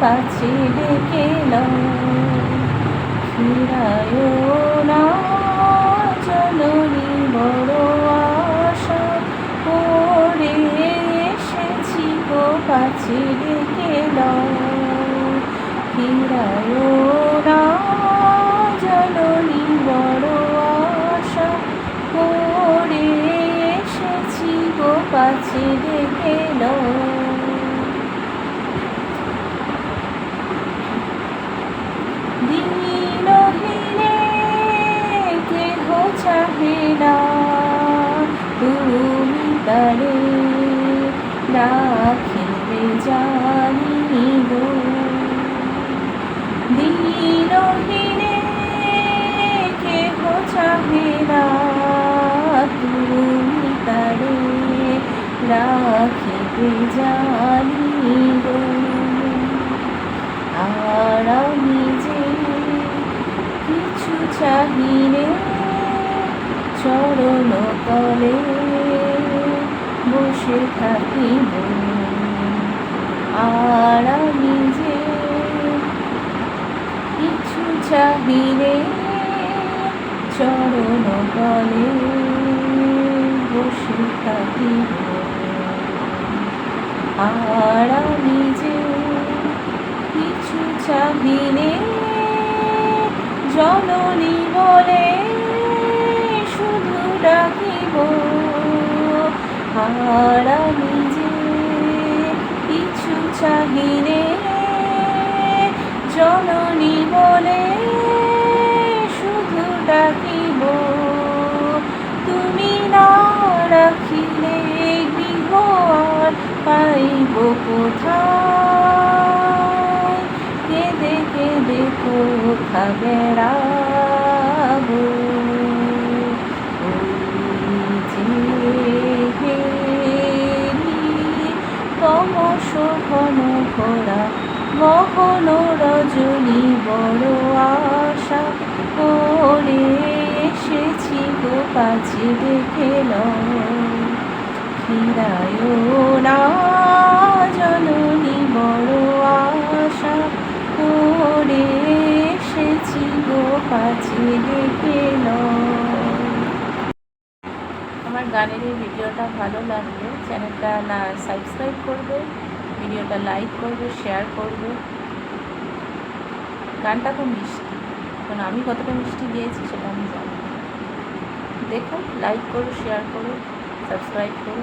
কাছে ডেকে নাও, ফিরায় না জননী বড় আশা করে এসেছি গো কাছে ডেকে নাও, ফিরায় না জননী বড় আশা করে এসেছি গো কাছে ডেকে নাও। দিনহীনে কেহ চাহে না, তুমি তারে রাখিবে জানি গো। দিনহীনে কেহ চাহে না, তুমি তারে রাখিবে জানি গো। আর আমি যে কিছু চাহিনে, চরণ তলে বসে থাকিব। আর আমি যে কিছু চাহিনে, চরণ তলে বসে থাকিব। আর আমি যে কিছু চাহিনে, জননী বলে শুধু ডাকিব। আর আমি যে কিছু চাহিনে, জননী বলে শুধু ডাকিব। তুমি না রাখিলে গৃহ আর পাইব কোথায়, কেঁদে কেঁদে কোথা বেড়াবো। তমস ঘন ঘোরা গহন রজনী বড় আশা করে এসেছি গো কাছে ডেকে নাও, ফিরায় না জননী বড় আশা করে এসেছি গো কাছে ডেকে নাও। আমার গানের এই ভিডিওটা ভালো লাগলে চ্যানেলটা সাবস্ক্রাইব করবে, ভিডিওটা লাইক করবে, শেয়ার করবে। গানটা খুব মিষ্টি, এখন আমি কতটা মিষ্টি গিয়েছি সেটা আমি জানি। দেখো, লাইক করো, শেয়ার করো, সাবস্ক্রাইব করো।